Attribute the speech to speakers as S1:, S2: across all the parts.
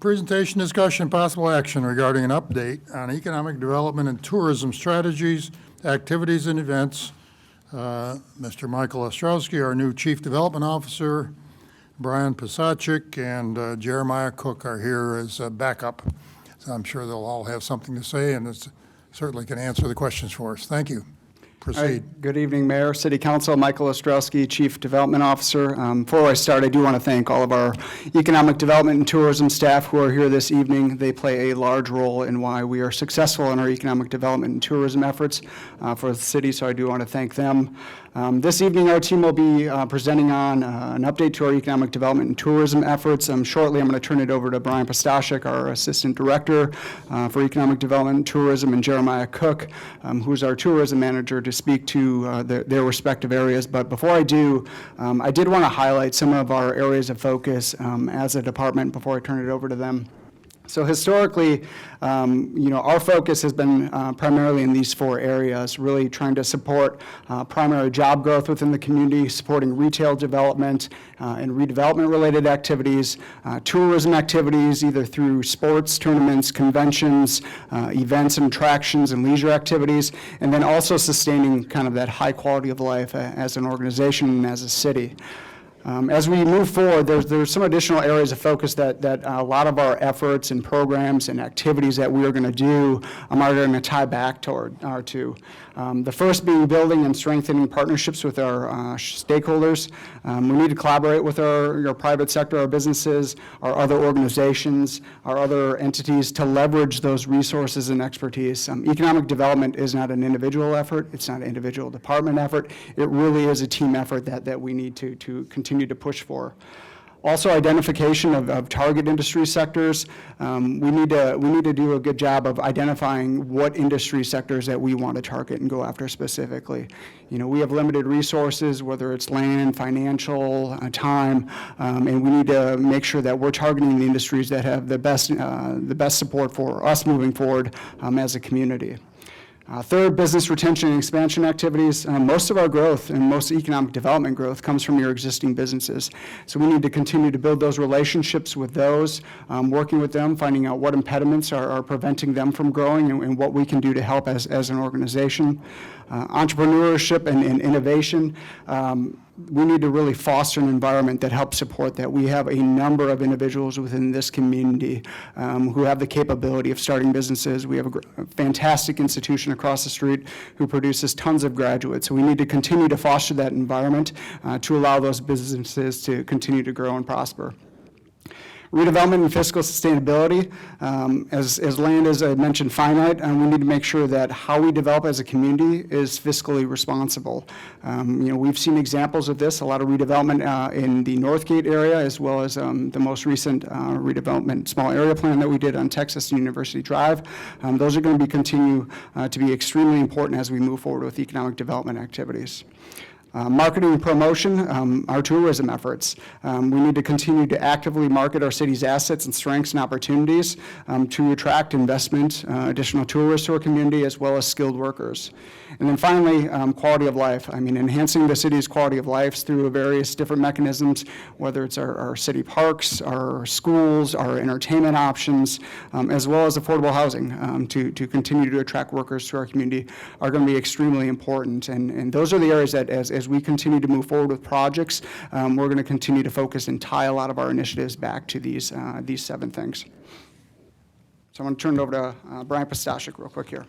S1: Presentation, discussion, possible action regarding an update on economic development and tourism strategies, activities, and events. Mr. Michael Ostrowski, our new Chief Development Officer, Brian Pisachik, and Jeremiah Cook are here as backup. So I'm sure they'll all have something to say and certainly can answer the questions for us. Thank you. Proceed.
S2: Right. Good evening, Mayor, City Council. Michael Ostrowski, Chief Development Officer. Before I start, I do want to thank all of our economic development and tourism staff who are here this evening. They play a large role in why we are successful in our economic development and tourism efforts for the city, so I do want to thank them. This evening, our team will be presenting on an update to our economic development and tourism efforts. Shortly, I'm going to turn it over to Brian Pisachik, our Assistant Director for Economic Development and Tourism, and Jeremiah Cook, who's our Tourism Manager, to speak to their respective areas. But before I do, I did want to highlight some of our areas of focus as a department before I turn it over to them. So historically, our focus has been primarily in these four areas, really trying to support primary job growth within the community, supporting retail development and redevelopment-related activities, tourism activities, either through sports, tournaments, conventions, events and attractions, and leisure activities, and then also sustaining kind of that high quality of life as an organization and as a city. As we move forward, there's some additional areas of focus that a lot of our efforts and programs and activities that we are going to do are going to tie back toward our two. The first being building and strengthening partnerships with our stakeholders. We need to collaborate with our private sector, our businesses, our other organizations, our other entities to leverage those resources and expertise. Economic development is not an individual effort. It's not an individual department effort. It really is a team effort that we need to continue to push for. Also, identification of target industry sectors. We need to do a good job of identifying what industry sectors that we want to target and go after specifically. We have limited resources, whether it's land, financial, time, and we need to make sure that we're targeting the industries that have the best support for us moving forward as a community. Third, business retention and expansion activities. Most of our growth and most economic development growth comes from your existing businesses. So we need to continue to build those relationships with those, working with them, finding out what impediments are preventing them from growing and what we can do to help as an organization. Entrepreneurship and innovation. We need to really foster an environment that helps support that. We have a number of individuals within this community who have the capability of starting businesses. We have a fantastic institution across the street who produces tons of graduates. So we need to continue to foster that environment to allow those businesses to continue to grow and prosper. Redevelopment and fiscal sustainability. As land, as I mentioned, finite, we need to make sure that how we develop as a community is fiscally responsible. We've seen examples of this, a lot of redevelopment in the Northgate area, as well as the most recent redevelopment small area plan that we did on Texas and University Drive. Those are going to continue to be extremely important as we move forward with economic development activities. Marketing and promotion, our tourism efforts. We need to continue to actively market our city's assets and strengths and opportunities to attract investment, additional tourists to our community, as well as skilled workers. And then finally, quality of life. Enhancing the city's quality of life through various different mechanisms, whether it's our city parks, our schools, our entertainment options, as well as affordable housing to continue to attract workers to our community are going to be extremely important. And those are the areas that as we continue to move forward with projects, we're going to continue to focus and tie a lot of our initiatives back to these 7 things. So I'm going to turn it over to Brian Pisachik real quick here.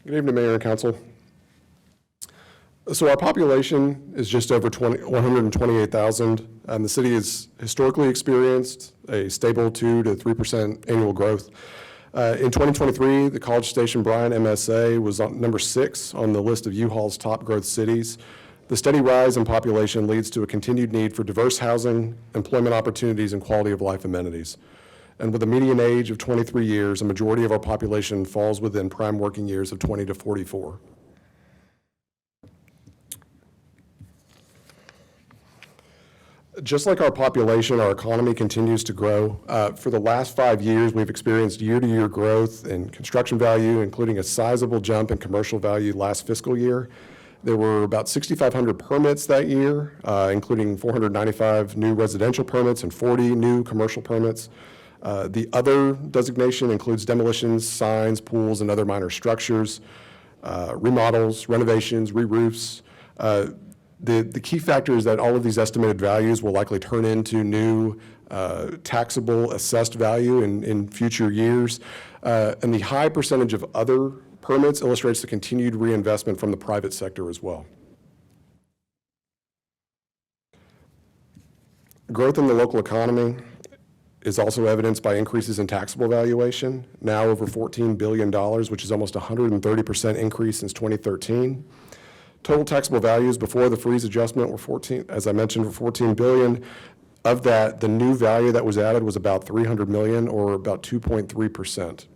S3: Good evening, Mayor and Council. So our population is just over 128,000, and the city has historically experienced a stable 2 to 3% annual growth. In 2023, the College Station Bryan MSA was on number 6 on the list of U-Haul's top growth cities. The steady rise in population leads to a continued need for diverse housing, employment opportunities, and quality of life amenities. And with a median age of 23 years, a majority of our population falls within prime working years of 20 to 44. Just like our population, our economy continues to grow. For the last 5 years, we've experienced year-to-year growth in construction value, including a sizable jump in commercial value last fiscal year. There were about 6,500 permits that year, including 495 new residential permits and 40 new commercial permits. The other designation includes demolitions, signs, pools, and other minor structures, remodels, renovations, re-roofs. The key factor is that all of these estimated values will likely turn into new taxable assessed value in future years. And the high percentage of other permits illustrates the continued reinvestment from the private sector as well. Growth in the local economy is also evidenced by increases in taxable valuation, now over $14 billion, which is almost a 130% increase since 2013. Total taxable values before the freeze adjustment were as I mentioned, were $14 billion. Of that, the new value that was added was about $300 million, or about 2.3%.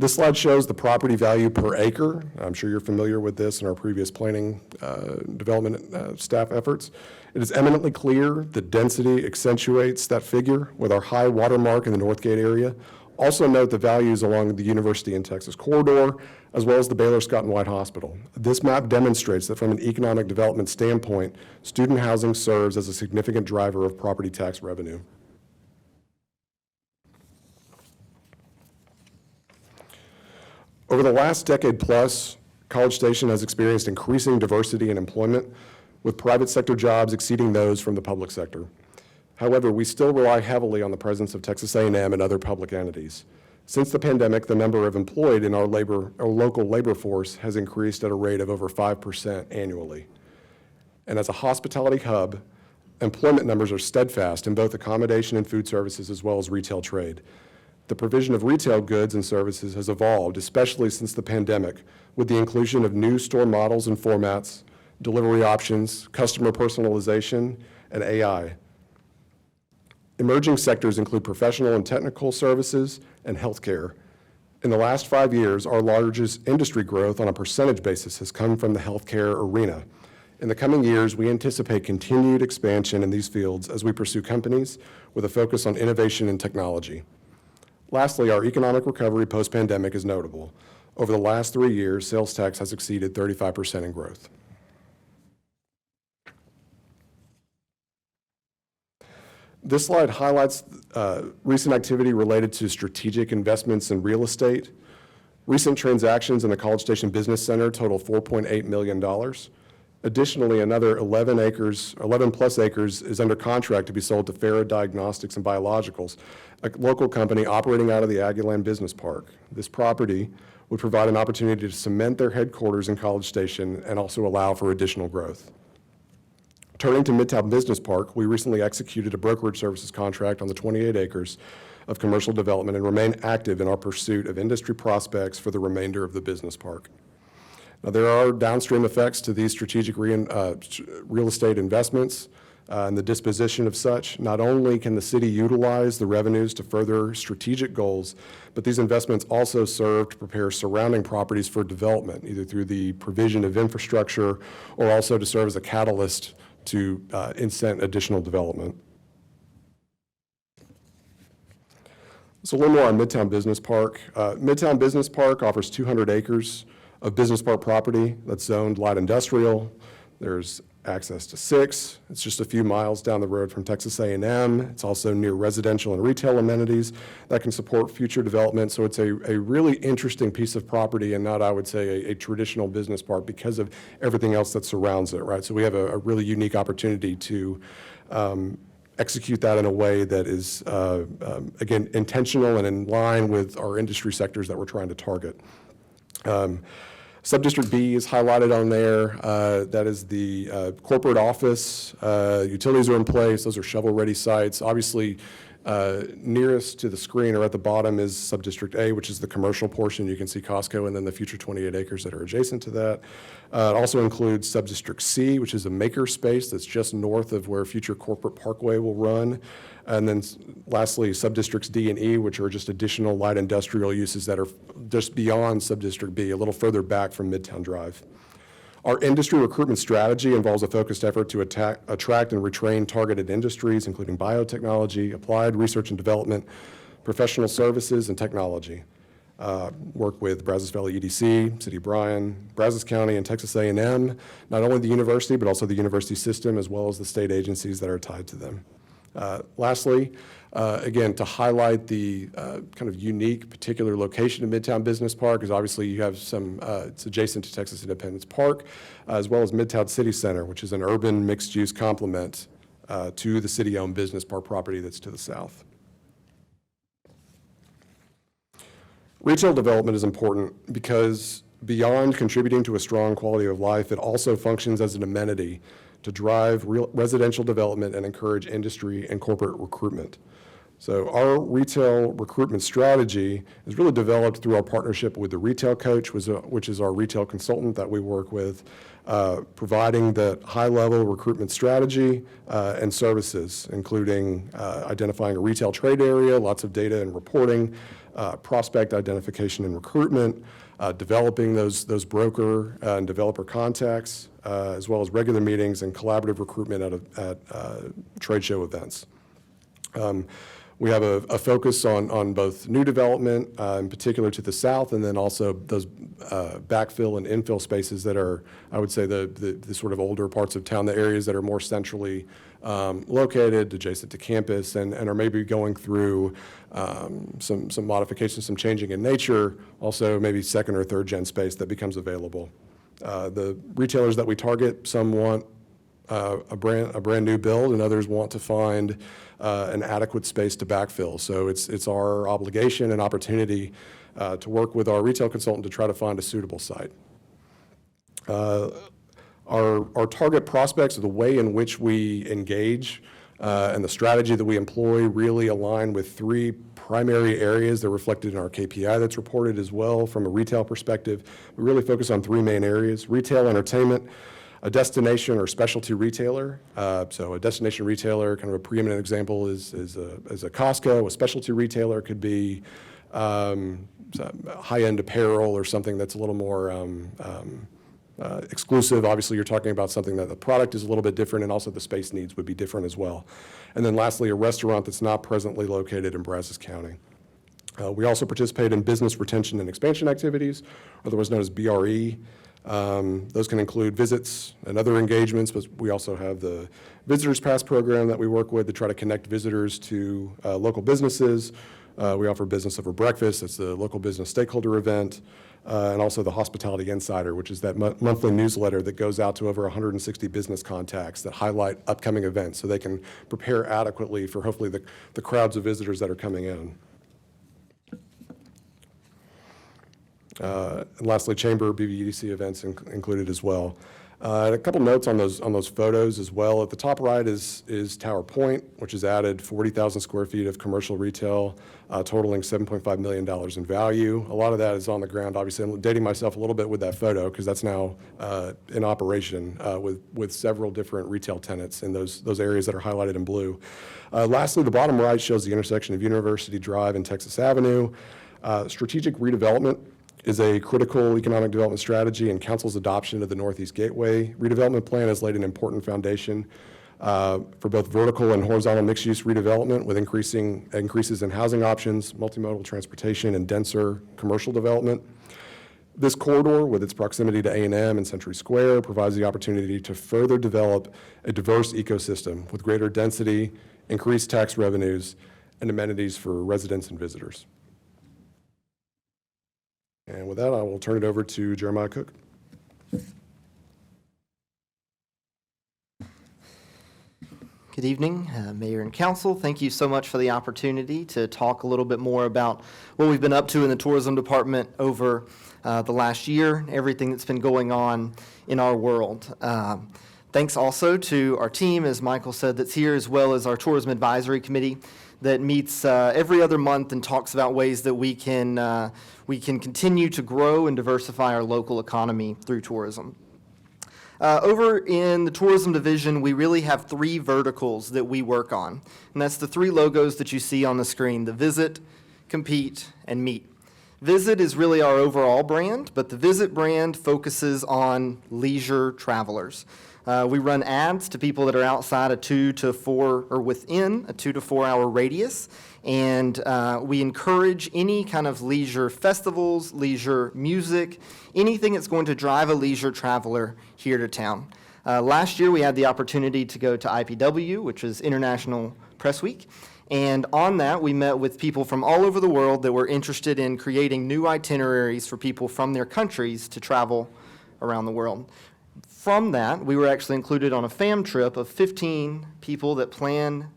S3: This slide shows the property value per acre. I'm sure you're familiar with this in our previous planning development staff efforts. It is eminently clear that density accentuates that figure with our high watermark in the Northgate area. Also note the values along the University and Texas corridor, as well as the Baylor Scott and White Hospital. This map demonstrates that from an economic development standpoint, student housing serves as a significant driver of property tax revenue. Over the last decade plus, College Station has experienced increasing diversity in employment, with private sector jobs exceeding those from the public sector. However, we still rely heavily on the presence of Texas A&M and other public entities. Since the pandemic, the number of employed in our local labor force has increased at a rate of over 5% annually. And as a hospitality hub, employment numbers are steadfast in both accommodation and food services, as well as retail trade. The provision of retail goods and services has evolved, especially since the pandemic, with the inclusion of new store models and formats, delivery options, customer personalization, and AI. Emerging sectors include professional and technical services and healthcare. In the last 5 years, our largest industry growth on a percentage basis has come from the healthcare arena. In the coming years, we anticipate continued expansion in these fields as we pursue companies with a focus on innovation and technology. Lastly, our economic recovery post-pandemic is notable. Over the last 3 years, sales tax has exceeded 35% in growth. This slide highlights recent activity related to strategic investments in real estate. Recent transactions in the College Station Business Center total $4.8 million. Additionally, another 11 plus acres is under contract to be sold to Farah Diagnostics and Biologicals, a local company operating out of the Aggieland Business Park. This property would provide an opportunity to cement their headquarters in College Station and also allow for additional growth. Turning to Midtown Business Park, we recently executed a brokerage services contract on the 28 acres of commercial development and remain active in our pursuit of industry prospects for the remainder of the business park. Now, there are downstream effects to these strategic real estate investments and the disposition of such. Not only can the city utilize the revenues to further strategic goals, but these investments also serve to prepare surrounding properties for development, either through the provision of infrastructure or also to serve as a catalyst to incent additional development. So a little more on Midtown Business Park. Midtown Business Park offers 200 acres of business park property that's zoned light industrial. There's access to 6. It's just a few miles down the road from Texas A&M. It's also near residential and retail amenities that can support future development. So it's a really interesting piece of property and not, I would say, a traditional business park because of everything else that surrounds it, right? So we have a really unique opportunity to execute that in a way that is, again, intentional and in line with our industry sectors that we're trying to target. Subdistrict B is highlighted on there. That is the corporate office. Utilities are in place. Those are shovel-ready sites. Obviously, nearest to the screen or at the bottom is Subdistrict A, which is the commercial portion. You can see Costco and then the future 28 acres that are adjacent to that. It also includes Subdistrict C, which is a maker space that's just north of where future corporate parkway will run. And then lastly, Subdistricts D and E, which are just additional light industrial uses that are just beyond Subdistrict B, a little further back from Midtown Drive. Our industry recruitment strategy involves a focused effort to attract and retrain targeted industries, including biotechnology, applied research and development, professional services, and technology. work with Brazos Valley EDC, City of Bryan, Brazos County, and Texas A&M, not only the university, but also the university system, as well as the state agencies that are tied to them. Lastly, again, to highlight the kind of unique particular location of Midtown Business Park is obviously you have some, it's adjacent to Texas Independence Park, as well as Midtown City Center, which is an urban mixed-use complement to the city-owned business park property that's to the south. Retail development is important because beyond contributing to a strong quality of life, it also functions as an amenity to drive residential development and encourage industry and corporate recruitment. So our retail recruitment strategy is really developed through our partnership with the Retail Coach, which is our retail consultant that we work with, providing the high-level recruitment strategy and services, including identifying a retail trade area, lots of data and reporting, prospect identification and recruitment, developing those broker and developer contacts, as well as regular meetings and collaborative recruitment at trade show events. We have a focus on both new development, in particular to the south, and then also those backfill and infill spaces that are, I would say, the sort of older parts of town, the areas that are more centrally located, adjacent to campus, and are maybe going through some modifications, some changing in nature, also maybe second or third gen space that becomes available. The retailers that we target, some want a brand new build, and others want to find an adequate space to backfill. So it's our obligation and opportunity to work with our retail consultant to try to find a suitable site. Our target prospects, the way in which we engage and the strategy that we employ really align with three primary areas that are reflected in our KPI that's reported as well from a retail perspective. We really focus on three main areas: retail, entertainment, a destination or specialty retailer. So a destination retailer, kind of a preeminent example is a Costco. A specialty retailer could be high-end apparel or something that's a little more exclusive. Obviously, you're talking about something that the product is a little bit different, and also the space needs would be different as well. And then lastly, a restaurant that's not presently located in Brazos County. We also participate in business retention and expansion activities, otherwise known as BRE. Those can include visits and other engagements, but we also have the Visitors Pass program that we work with to try to connect visitors to local businesses. We offer Business Over Breakfast. It's the local business stakeholder event. And also the Hospitality Insider, which is that monthly newsletter that goes out to over 160 business contacts that highlight upcoming events so they can prepare adequately for hopefully the crowds of visitors that are coming in. And lastly, Chamber BBEDC events included as well. And a couple notes on those photos as well. At the top right is Tower Point, which has added 40,000 square feet of commercial retail, totaling $7.5 million in value. A lot of that is on the ground. Obviously, I'm dating myself a little bit with that photo because that's now in operation with several different retail tenants in those areas that are highlighted in blue. Lastly, the bottom right shows the intersection of University Drive and Texas Avenue. Strategic redevelopment is a critical economic development strategy, and Council's adoption of the Northeast Gateway redevelopment plan has laid an important foundation for both vertical and horizontal mixed-use redevelopment with increases in housing options, multimodal transportation, and denser commercial development. This corridor, with its proximity to A&M and Century Square, provides the opportunity to further develop a diverse ecosystem with greater density, increased tax revenues, and amenities for residents and visitors. And with that, I will turn it over to Jeremiah Cook.
S4: Good evening, Mayor and Council. Thank you so much for the opportunity to talk a little bit more about what we've been up to in the tourism department over the last year, everything that's been going on in our world. Thanks also to our team, as Michael said, that's here, as well as our Tourism Advisory Committee that meets every other month and talks about ways that we can continue to grow and diversify our local economy through tourism. Over in the tourism division, we really have three verticals that we work on, and that's the three logos that you see on the screen: the Visit, Compete, and Meet. Visit is really our overall brand, but the Visit brand focuses on leisure travelers. We run ads to people that are outside a 2 to 4 or within a 2 to 4 hour radius. And we encourage any kind of leisure festivals, leisure music, anything that's going to drive a leisure traveler here to town. Last year, we had the opportunity to go to IPW, which is International Press Week. And on that, we met with people from all over the world that were interested in creating new itineraries for people from their countries to travel around the world. From that, we were actually included on a fam trip of 15 people that plan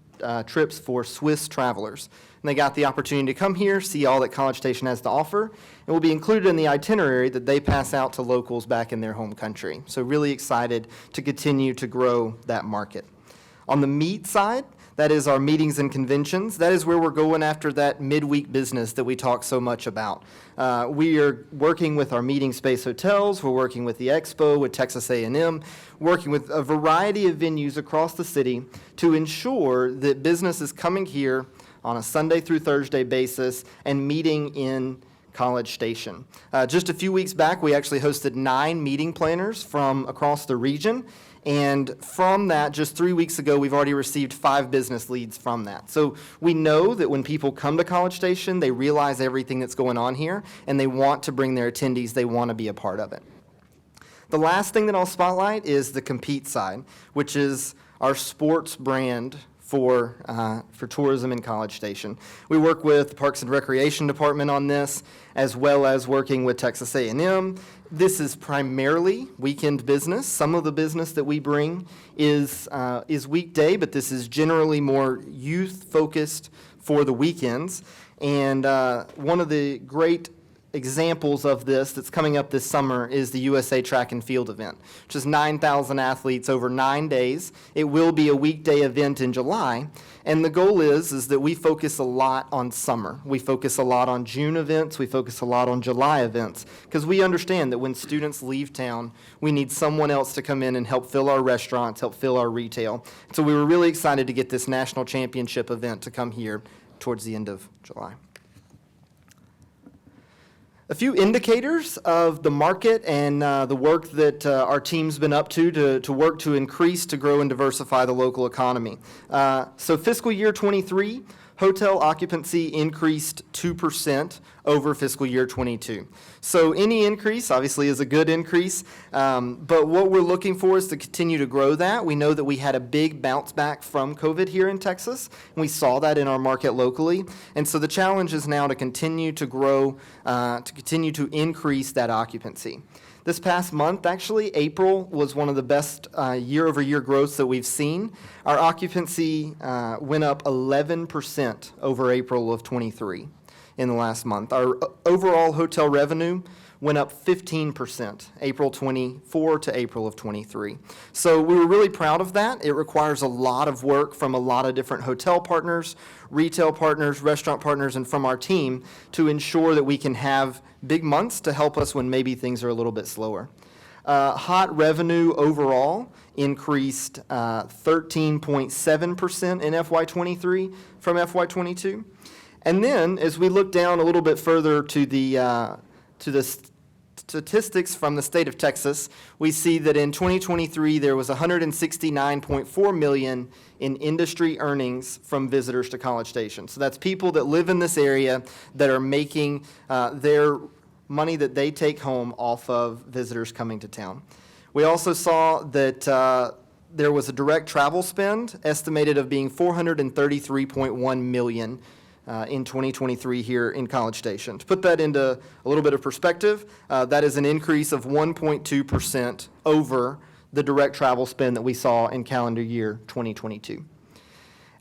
S4: trips for Swiss travelers. And they got the opportunity to come here, see all that College Station has to offer, and will be included in the itinerary that they pass out to locals back in their home country. So really excited to continue to grow that market. On the meet side, that is our meetings and conventions. That is where we're going after that midweek business that we talk so much about. We are working with our meeting space hotels. We're working with the Expo, with Texas A&M, working with a variety of venues across the city to ensure that business is coming here on a Sunday through Thursday basis and meeting in College Station. Just a few weeks back, we actually hosted 9 meeting planners from across the region. And from that, just 3 weeks ago, we've already received 5 business leads from that. So we know that when people come to College Station, they realize everything that's going on here, and they want to bring their attendees. They want to be a part of it. The last thing that I'll spotlight is the compete side, which is our sports brand for tourism in College Station. We work with the Parks and Recreation Department on this, as well as working with Texas A&M. This is primarily weekend business. Some of the business that we bring is weekday, but this is generally more youth-focused for the weekends. And one of the great examples of this that's coming up this summer is the USA Track and Field event, which is 9,000 athletes over 9 days. It will be a weekday event in July, and the goal is that we focus a lot on summer. We focus a lot on June events. We focus a lot on July events, because we understand that when students leave town, we need someone else to come in and help fill our restaurants, help fill our retail. So we were really excited to get this national championship event to come here towards the end of July. A few indicators of the market and the work that our team's been up to work to increase, to grow, and diversify the local economy. So fiscal year 23, hotel occupancy increased 2% over fiscal year 22. So any increase, obviously, is a good increase, but what we're looking for is to continue to grow that. We know that we had a big bounce back from COVID here in Texas, and we saw that in our market locally. And so the challenge is now to continue to grow, to continue to increase that occupancy. This past month, actually, April was one of the best year-over-year growths that we've seen. Our occupancy went up 11% over April of 23 in the last month. Our overall hotel revenue went up 15%, April 24 to April of 23. So we were really proud of that. It requires a lot of work from a lot of different hotel partners, retail partners, restaurant partners, and from our team to ensure that we can have big months to help us when maybe things are a little bit slower. Hot revenue overall increased 13.7% in FY23 from FY22. And then, as we look down a little bit further to the statistics from the state of Texas, we see that in 2023 there was $169.4 million in industry earnings from visitors to College Station. So that's people that live in this area that are making their money that they take home off of visitors coming to town. We also saw that there was a direct travel spend estimated of being $433.1 million in 2023 here in College Station. To put that into a little bit of perspective, that is an increase of 1.2% over the direct travel spend that we saw in calendar year 2022.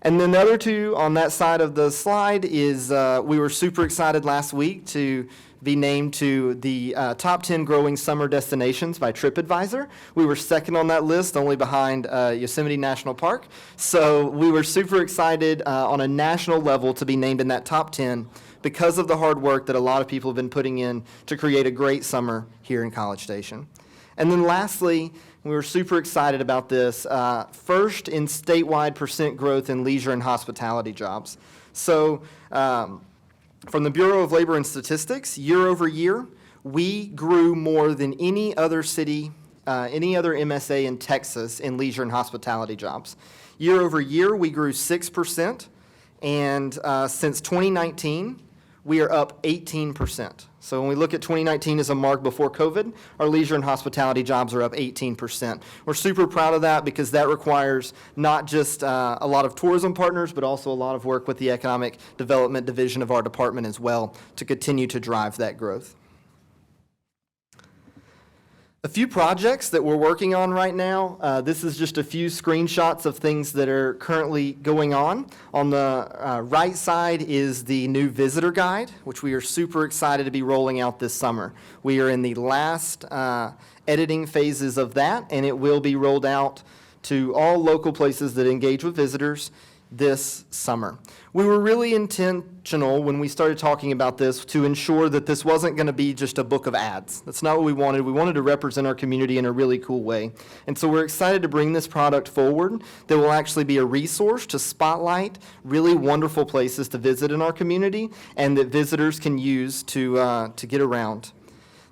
S4: And then the other two on that side of the slide is we were super excited last week to be named to the top 10 growing summer destinations by TripAdvisor. We were second on that list, only behind Yosemite National Park. So we were super excited on a national level to be named in that top 10 because of the hard work that a lot of people have been putting in to create a great summer here in College Station. And then lastly, we were super excited about this, first in statewide percent growth in leisure and hospitality jobs. So from the Bureau of Labor and Statistics, year over year, we grew more than any other city any other MSA in Texas in leisure and hospitality jobs. Year over year, we grew 6%, and since 2019, we are up 18%. So when we look at 2019 as a mark before COVID, our leisure and hospitality jobs are up 18%. We're super proud of that because that requires not just a lot of tourism partners, but also a lot of work with the economic development division of our department as well to continue to drive that growth. A few projects that we're working on right now. This is just a few screenshots of things that are currently going on. On the right side is the new visitor guide, which we are super excited to be rolling out this summer. We are in the last editing phases of that, and it will be rolled out to all local places that engage with visitors this summer. We were really intentional when we started talking about this to ensure that this wasn't going to be just a book of ads. That's not what we wanted. We wanted to represent our community in a really cool way. And so we're excited to bring this product forward that will actually be a resource to spotlight really wonderful places to visit in our community and that visitors can use to get around.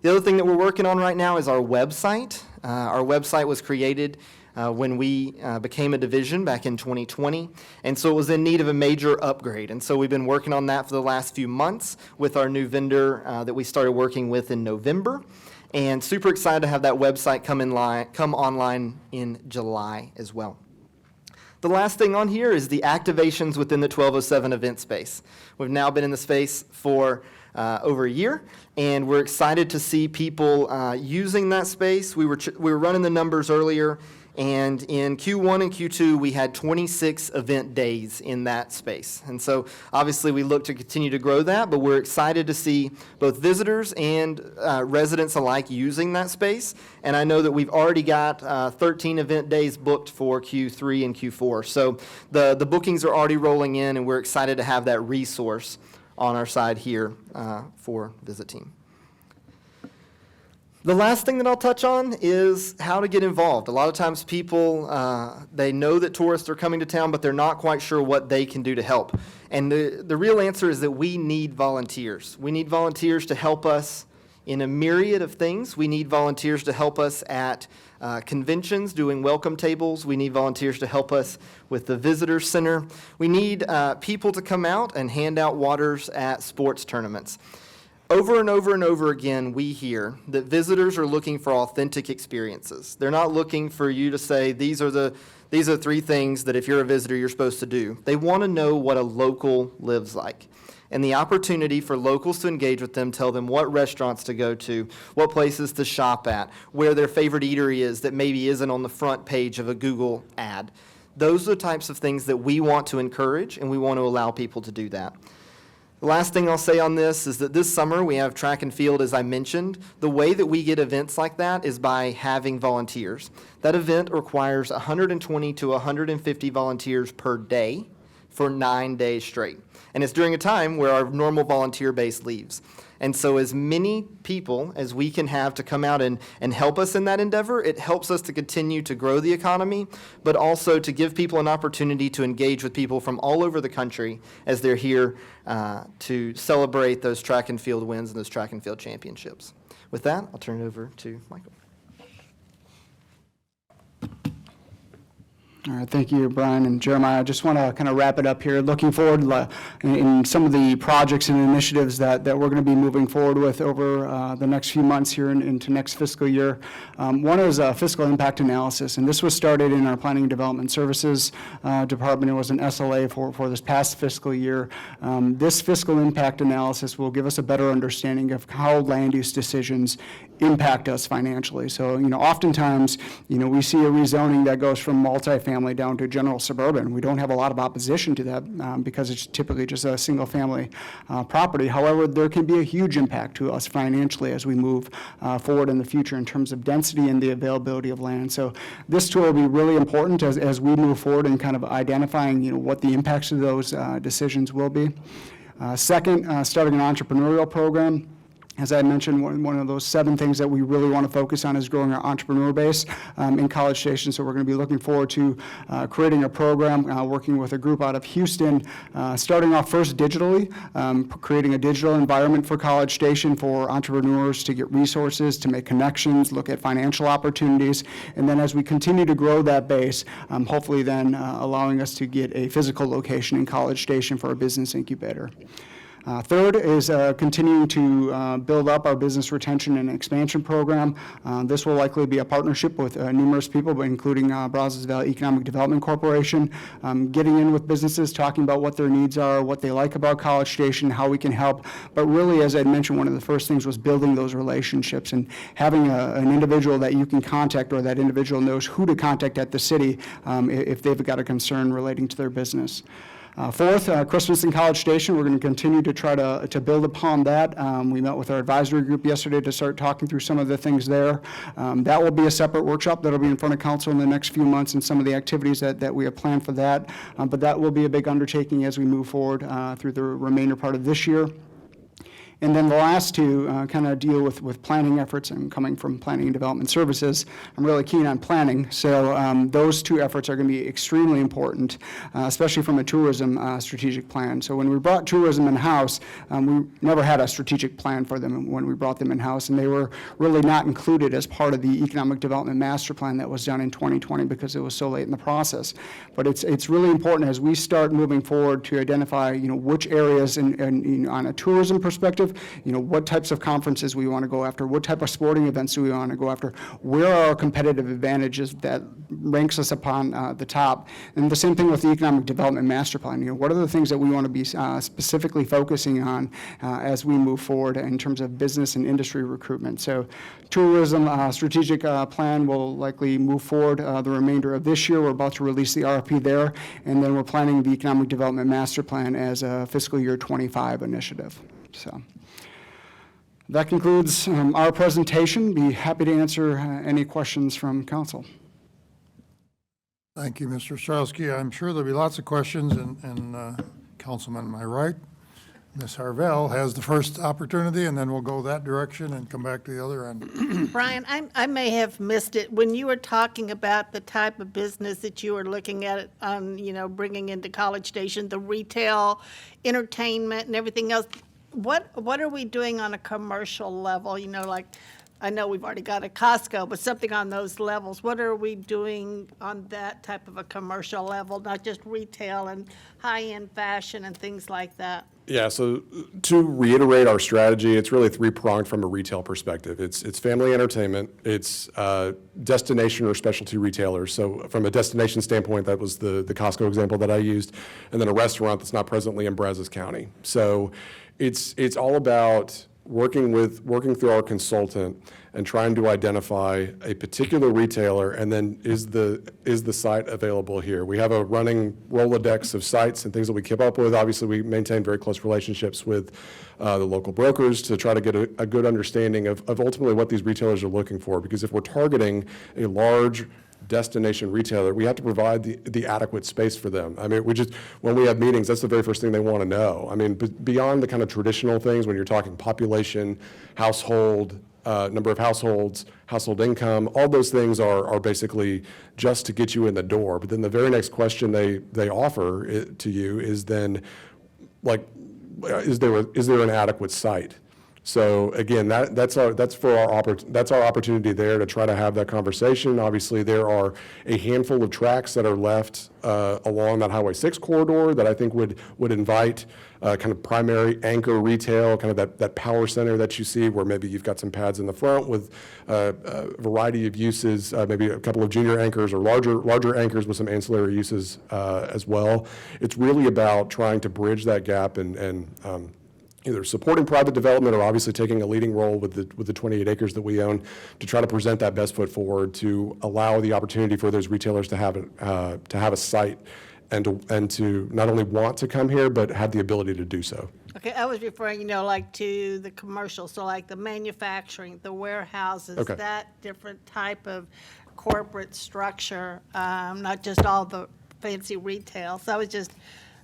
S4: The other thing that we're working on right now is our website. Our website was created when we became a division back in 2020, and so it was in need of a major upgrade. And so we've been working on that for the last few months with our new vendor that we started working with in November, and super excited to have that website come online in July as well. The last thing on here is the activations within the 1207 event space. We've now been in the space for over a year, and we're excited to see people using that space. We were running the numbers earlier, and in Q1 and Q2, we had 26 event days in that space. And so obviously we look to continue to grow that, but we're excited to see both visitors and residents alike using that space. And I know that we've already got 13 event days booked for Q3 and Q4. So the bookings are already rolling in, and we're excited to have that resource on our side here for Visit Team. The last thing that I'll touch on is how to get involved. A lot of times people, they know that tourists are coming to town, but they're not quite sure what they can do to help. And the real answer is that we need volunteers. We need volunteers to help us in a myriad of things. We need volunteers to help us at conventions, doing welcome tables. We need volunteers to help us with the visitor center. We need people to come out and hand out waters at sports tournaments. Over and over and over again, we hear that visitors are looking for authentic experiences. They're not looking for you to say, these are 3 things that if you're a visitor, you're supposed to do. They want to know what a local lives like. And the opportunity for locals to engage with them, tell them what restaurants to go to, what places to shop at, where their favorite eatery is that maybe isn't on the front page of a Google ad. Those are the types of things that we want to encourage, and we want to allow people to do that. The last thing I'll say on this is that this summer we have track and field, as I mentioned. The way that we get events like that is by having volunteers. That event requires 120 to 150 volunteers per day for 9 days straight. And it's during a time where our normal volunteer base leaves. And so as many people as we can have to come out and help us in that endeavor, it helps us to continue to grow the economy, but also to give people an opportunity to engage with people from all over the country as they're here to celebrate those track and field wins and those track and field championships. With that, I'll turn it over to Michael.
S2: All right, thank you, Brian and Jeremiah. I just want to kind of wrap it up here. Looking forward in some of the projects and initiatives that we're going to be moving forward with over the next few months here and into next fiscal year. One is a fiscal impact analysis, and this was started in our Planning and Development Services department. It was an SLA for this past fiscal year. This fiscal impact analysis will give us a better understanding of how land use decisions impact us financially. So, oftentimes, we see a rezoning that goes from multifamily down to general suburban. We don't have a lot of opposition to that because it's typically just a single family property. However, there can be a huge impact to us financially as we move forward in the future in terms of density and the availability of land. So this tool will be really important as we move forward in kind of identifying, what the impacts of those decisions will be. Second, starting an entrepreneurial program. As I mentioned, one of those 7 things that we really want to focus on is growing our entrepreneur base in College Station. So we're going to be looking forward to creating a program, working with a group out of Houston, starting off first digitally, creating a digital environment for College Station for entrepreneurs to get resources, to make connections, look at financial opportunities. And then as we continue to grow that base, hopefully then allowing us to get a physical location in College Station for a business incubator. Third is continuing to build up our business retention and expansion program. This will likely be a partnership with numerous people, but including Brazos Valley Economic Development Corporation, getting in with businesses, talking about what their needs are, what they like about College Station, how we can help. But really, as I mentioned, one of the first things was building those relationships and having an individual that you can contact, or that individual knows who to contact at the city if they've got a concern relating to their business. Fourth, Christmas in College Station. We're going to continue to try to build upon that. We met with our advisory group yesterday to start talking through some of the things there. That will be a separate workshop that will be in front of council in the next few months, and some of the activities that we have planned for that. But that will be a big undertaking as we move forward through the remainder part of this year. And then the last 2 kind of deal with planning efforts, and coming from planning and development services, I'm really keen on planning. So those 2 efforts are going to be extremely important, especially from a tourism strategic plan. So when we brought tourism in-house, we never had a strategic plan for them when we brought them in-house, and they were really not included as part of the economic development master plan that was done in 2020 because it was so late in the process. But it's really important as we start moving forward to identify, which areas and on a tourism perspective, what types of conferences we want to go after, what type of sporting events do we want to go after, where are our competitive advantages that ranks us upon the top. And the same thing with the Economic Development Master Plan. What are the things that we want to be specifically focusing on as we move forward in terms of business and industry recruitment. So tourism strategic plan will likely move forward the remainder of this year. We're about to release the RFP there, and then we're planning the Economic Development Master Plan as a fiscal year 25 initiative. So that concludes our presentation. Be happy to answer any questions from council.
S1: Thank you, Mr. Ostrowski. I'm sure there'll be lots of questions, and Councilman, am I right? Ms. Harvell has the first opportunity, and then we'll go that direction and come back to the other end.
S5: Brian, I may have missed it. When you were talking about the type of business that you were looking at, bringing into College Station, the retail, entertainment, and everything else, what are we doing on a commercial level? Like, I know we've already got a Costco, but something on those levels. What are we doing on that type of a commercial level, not just retail and high-end fashion and things like that?
S3: Yeah, so to reiterate our strategy, it's really 3-pronged from a retail perspective. It's family entertainment, it's destination or specialty retailers. So from a destination standpoint, that was the Costco example that I used, and then a restaurant that's not presently in Brazos County. So it's all about working through our consultant and trying to identify a particular retailer, and then is the site available here? We have a running Rolodex of sites and things that we keep up with. Obviously, we maintain very close relationships with the local brokers to try to get a good understanding of ultimately what these retailers are looking for. Because if we're targeting a large destination retailer, we have to provide the adequate space for them. I mean, when we have meetings, that's the very first thing they want to know. I mean, beyond the kind of traditional things, when you're talking population, household, number of households, household income, all those things are basically just to get you in the door. But then the very next question they offer to you is then, like, is there an adequate site? So again, that's our opportunity there to try to have that conversation. Obviously, there are a handful of tracks that are left along that Highway 6 corridor that I think would invite kind of primary anchor retail, kind of that power center that you see, where maybe you've got some pads in the front with a variety of uses, maybe a couple of junior anchors or larger anchors with some ancillary uses as well. It's really about trying to bridge that gap and either supporting private development or obviously taking a leading role with the 28 acres that we own to try to present that best foot forward to allow the opportunity for those retailers to have a site and to not only want to come here but have the ability to do so.
S5: Okay, I was referring, like to the commercial, so like the manufacturing, the warehouses,
S3: Okay.
S5: that different type of corporate structure, not just all the fancy retail. So I was just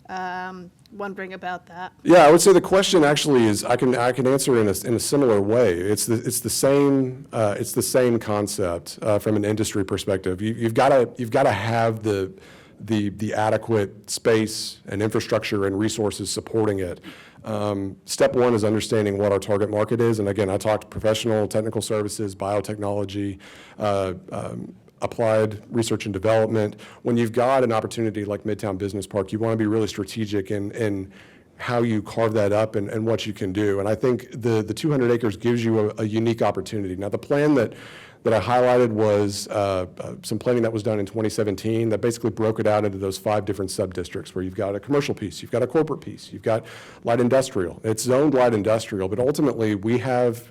S5: wondering about that.
S3: Yeah, I would say the question actually is, I can answer in a similar way. It's the same concept from an industry perspective. You've got to have the adequate space and infrastructure and resources supporting it. Step one is understanding what our target market is, and again, I talked professional, technical services, biotechnology, applied research and development. When you've got an opportunity like Midtown Business Park, you want to be really strategic in how you carve that up and what you can do. And I think the 200 acres gives you a unique opportunity. Now, the plan that I highlighted was some planning that was done in 2017 that basically broke it out into those 5 different sub-districts where you've got a commercial piece, you've got a corporate piece, you've got light industrial. It's zoned light industrial, but ultimately we have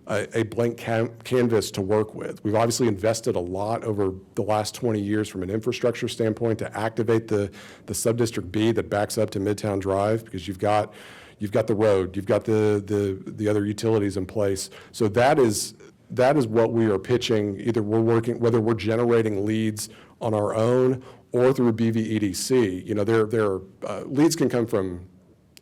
S3: a blank canvas to work with. We've obviously invested a lot over the last 20 years from an infrastructure standpoint to activate the sub-district B that backs up to Midtown Drive, because you've got the road, you've got the other utilities in place. So that is what we are pitching. Either whether we're generating leads on our own or through BVEDC. You know, their leads can come from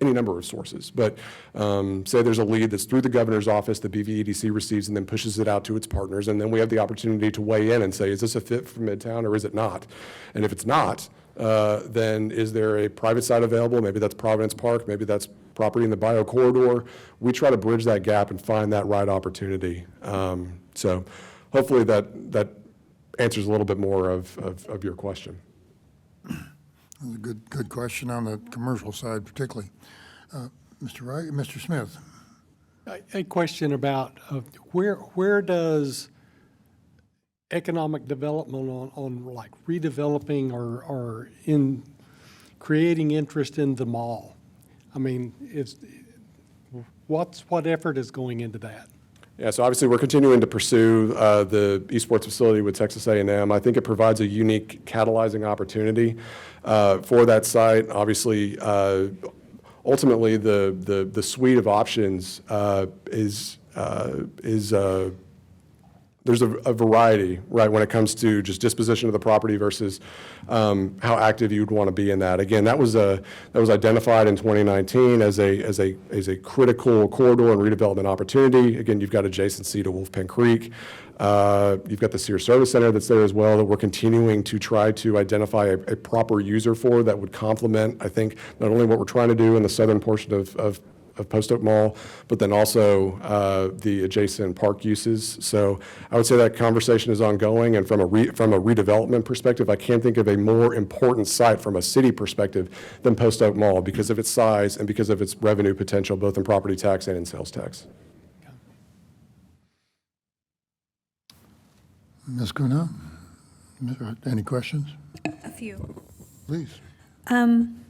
S3: any number of sources, but say there's a lead that's through the governor's office that BVEDC receives and then pushes it out to its partners, and then we have the opportunity to weigh in and say, is this a fit for Midtown or is it not? And if it's not, then is there a private site available? Maybe that's Providence Park, maybe that's property in the bio corridor. We try to bridge that gap and find that right opportunity. So hopefully that answers a little bit more of your question.
S1: That's a good question on the commercial side particularly. Mr. Wright, Mr. Smith.
S6: A question about where does economic development on like redeveloping or in creating interest in the mall? I mean, what effort is going into that?
S3: Yeah, so obviously we're continuing to pursue the esports facility with Texas A&M. I think it provides a unique catalyzing opportunity for that site. Obviously, ultimately the suite of options is there's a variety, right, when it comes to just disposition of the property versus how active you'd want to be in that. Again, that was identified in 2019 as a critical corridor and redevelopment opportunity. Again, you've got adjacency to Wolf Pen Creek. You've got the Sears Service Center that's there as well that we're continuing to try to identify a proper user for that would complement, I think, not only what we're trying to do in the southern portion of Post Oak Mall, but then also the adjacent park uses. So I would say that conversation is ongoing, and from a redevelopment perspective, I can't think of a more important site from a city perspective than Post Oak Mall because of its size and because of its revenue potential, both in property tax and in sales tax.
S1: Ms. Kuna, any questions?
S7: A few.
S1: Please.
S7: And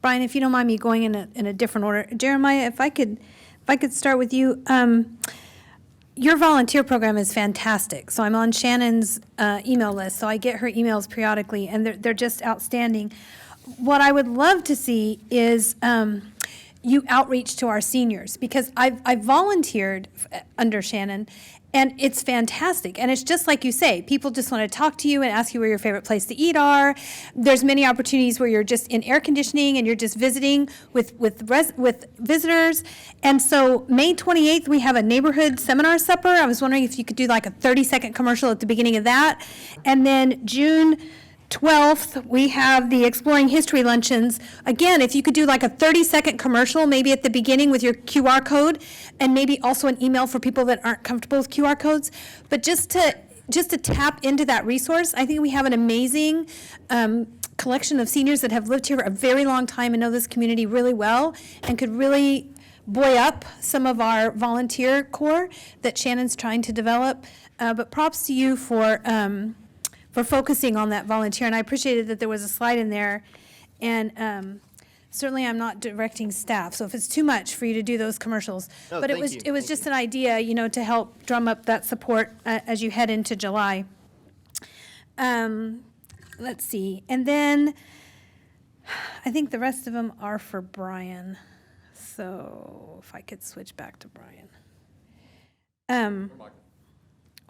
S7: Brian, if you don't mind me going in a different order, Jeremiah, if I could start with you. Your volunteer program is fantastic. So I'm on Shannon's email list, so I get her emails periodically, and they're just outstanding. What I would love to see is you outreach to our seniors, because I've volunteered under Shannon, and it's fantastic. And it's just like you say, people just want to talk to you and ask you where your favorite place to eat are. There's many opportunities where you're just in air conditioning and you're just visiting with visitors. And so May 28th, we have a neighborhood seminar supper. I was wondering if you could do like a 30-second commercial at the beginning of that. And then June 12th, we have the Exploring History Luncheons. Again, if you could do like a 30-second commercial, maybe at the beginning with your QR code, and maybe also an email for people that aren't comfortable with QR codes. But just to tap into that resource, I think we have an amazing collection of seniors that have lived here for a very long time and know this community really well and could really buoy up some of our volunteer corps that Shannon's trying to develop. But props to you for focusing on that volunteer, and I appreciated that there was a slide in there, and certainly I'm not directing staff, so if it's too much for you to do those commercials.
S4: No,
S7: but it
S4: thank you.
S7: was
S4: Thank
S7: just
S4: you.
S7: an idea, to help drum up that support as you head into July. Let's see, and then I think the rest of them are for Brian, so if I could switch back to Brian.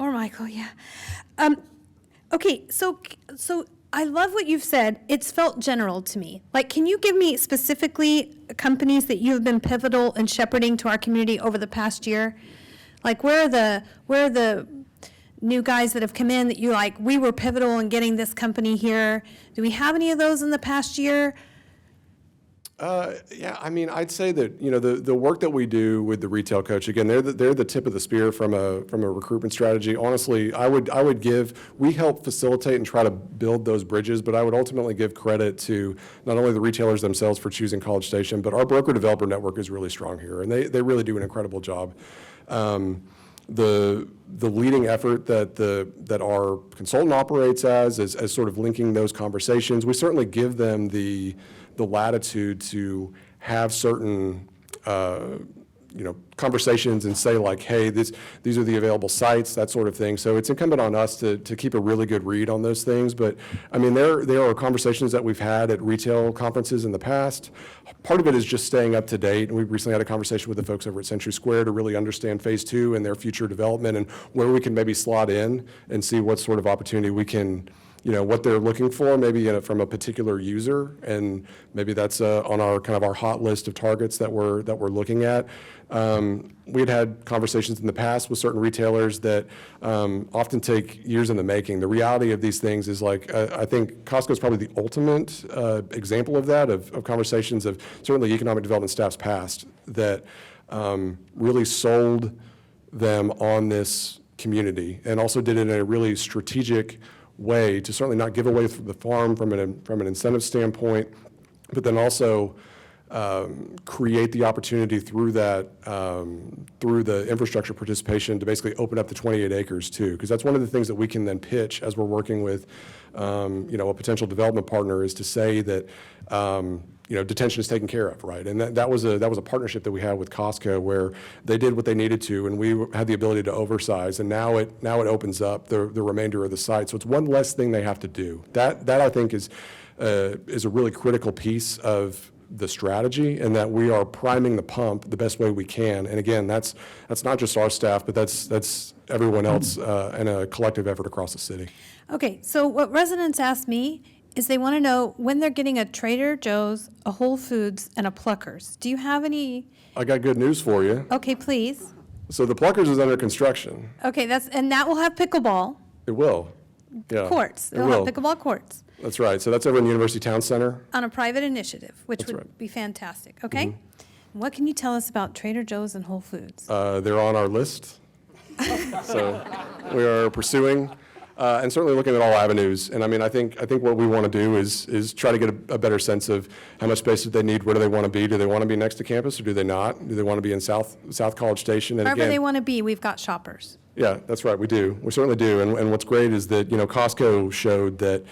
S7: Or Michael, yeah. Okay, so I love what you've said. It's felt general to me. Like, can you give me specifically companies that you have been pivotal in shepherding to our community over the past year? Like, where are the new guys that have come in that you like, we were pivotal in getting this company here? Do we have any of those in the past year?
S3: Yeah, I mean, I'd say that, the work that we do with the retail coach, again, they're the tip of the spear from a recruitment strategy. Honestly, we help facilitate and try to build those bridges, but I would ultimately give credit to not only the retailers themselves for choosing College Station, but our broker developer network is really strong here, and they really do an incredible job. The leading effort that our consultant operates as sort of linking those conversations, we certainly give them the latitude to have certain conversations and say like, hey, these are the available sites, that sort of thing. So it's incumbent on us to keep a really good read on those things. But I mean, there are conversations that we've had at retail conferences in the past. Part of it is just staying up to date. And we recently had a conversation with the folks over at Century Square to really understand phase 2 and their future development and where we can maybe slot in and see what sort of opportunity we can, what they're looking for, maybe from a particular user, and maybe that's on our hot list of targets that we're looking at. We had conversations in the past with certain retailers that often take years in the making. The reality of these things is like, I think Costco is probably the ultimate example of that, of conversations of certainly economic development staffs past that really sold them on this community and also did it in a really strategic way to certainly not give away the farm from an incentive standpoint, but then also create the opportunity through that, through the infrastructure participation to basically open up the 28 acres too. Because that's one of the things that we can then pitch as we're working with, a potential development partner is to say that, detention is taken care of, right? And that was a partnership that we had with Costco where they did what they needed to, and we had the ability to oversize. And now it opens up the remainder of the site. So it's one less thing they have to do. That I think is a really critical piece of the strategy, and that we are priming the pump the best way we can. And again, that's not just our staff, but that's everyone else and a collective effort across the city.
S7: Okay, so what residents ask me is they want to know when they're getting a Trader Joe's, a Whole Foods, and a Pluckers. Do you have any?
S3: I got good news for you.
S7: Okay, please.
S3: So the Pluckers is under construction.
S7: Okay, and that will have pickleball
S3: It will. Yeah.
S7: courts.
S3: It
S7: They'll
S3: will.
S7: have pickleball courts
S3: That's right. So that's over in the University Town Center.
S7: on a private initiative, which
S3: That's
S7: would
S3: right.
S7: be fantastic, okay? What can you tell us about Trader Joe's and Whole Foods?
S3: They're on our list. So we are pursuing and certainly looking at all avenues. And I mean, I think what we want to do is try to get a better sense of how much space do they need, where do they want to be? Do they want to be next to campus or do they not? Do they want to be in South College Station? And
S7: Wherever
S3: again,
S7: they want to be, we've got shoppers.
S3: yeah, that's right. We do. We certainly do. And what's great is that, Costco showed that,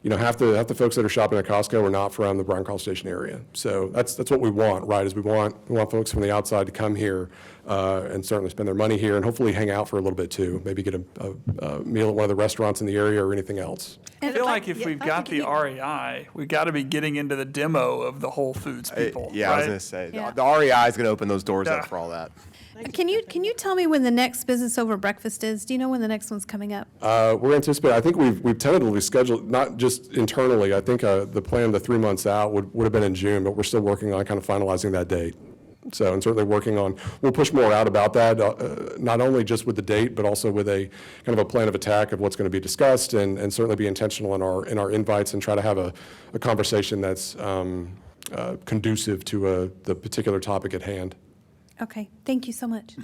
S3: half the folks that are shopping at Costco are not from the Bryan College Station area. So that's what we want, right? Is we want folks from the outside to come here and certainly spend their money here and hopefully hang out for a little bit too. Maybe get a meal at one of the restaurants in the area or anything else.
S8: I feel like if we've got the REI, we've got to be getting into the demo of the Whole Foods people.
S9: Yeah, I was
S8: right?
S9: going to say,
S7: Yeah.
S9: the REI is going to open those doors
S8: Yeah.
S9: up for all that.
S7: Can you tell me when the next business over breakfast is? Do you know when the next one's coming up?
S3: We're anticipating, I think we've tentatively scheduled, not just internally, I think the plan, the 3 months out would have been in June, but we're still working on kind of finalizing that date. So, and certainly working on, we'll push more out about that, not only just with the date, but also with a kind of a plan of attack of what's going to be discussed and certainly be intentional in our invites and try to have a conversation that's conducive to the particular topic at hand.
S7: Okay, thank you so much.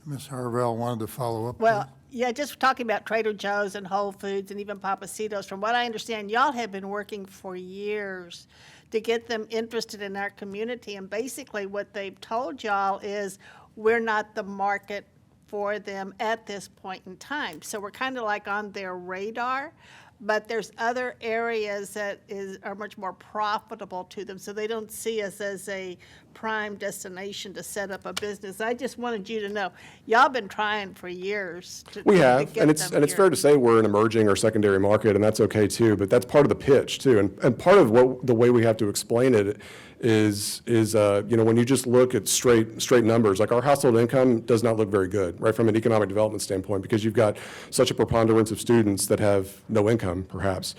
S1: Ms. Harvell wanted to follow up.
S5: Well, yeah, just talking about Trader Joe's and Whole Foods and even Papacitos, from what I understand, y'all have been working for years to get them interested in our community. And basically what they've told y'all is we're not the market for them at this point in time. So we're kind of like on their radar, but there's other areas that are much more profitable to them. So they don't see us as a prime destination to set up a business. I just wanted you to know, y'all been trying for years to
S3: We
S5: to
S3: have,
S5: get
S3: and it's
S5: them
S3: fair
S5: here.
S3: to say we're an emerging or secondary market, and that's okay too. But that's part of the pitch too, and part of the way we have to explain it is when you just look at straight numbers, like our household income does not look very good, right, from an economic development standpoint, because you've got such a preponderance of students that have no income, perhaps.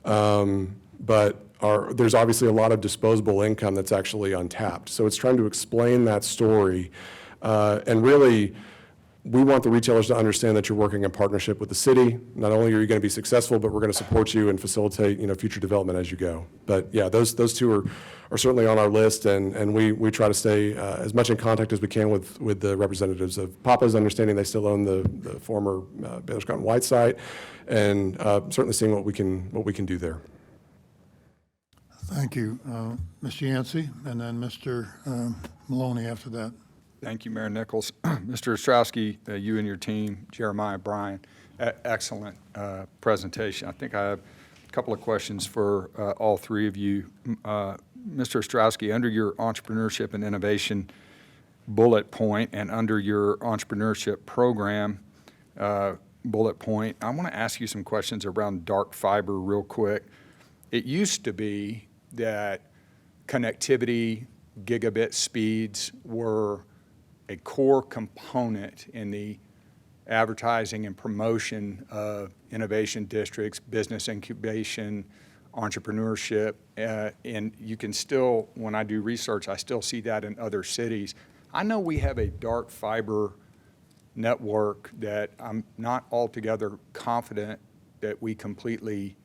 S3: but there's obviously a lot of disposable income that's actually untapped. So it's trying to explain that story. And really, we want the retailers to understand that you're working in partnership with the city. Not only are you going to be successful, but we're going to support you and facilitate, future development as you go. But yeah, those two are certainly on our list, and we try to stay as much in contact as we can with the representatives of Papa's, understanding they still own the former Baylor Scott & White site, and certainly seeing what we can do there.
S1: Thank you. Ms. Yancey, and then Mr. Maloney after that.
S9: Thank you, Mayor Nichols. Mr. Ostrowski, you and your team, Jeremiah, Brian, excellent presentation. I think I have a couple of questions for all three of you. Mr. Ostrowski, under your entrepreneurship and innovation bullet point and under your entrepreneurship program bullet point, I want to ask you some questions around dark fiber real quick. It used to be that connectivity, gigabit speeds were a core component in the advertising and promotion of innovation districts, business incubation, entrepreneurship. And you can still, when I do research, I still see that in other cities. I know we have a dark fiber network that I'm not altogether confident that we completely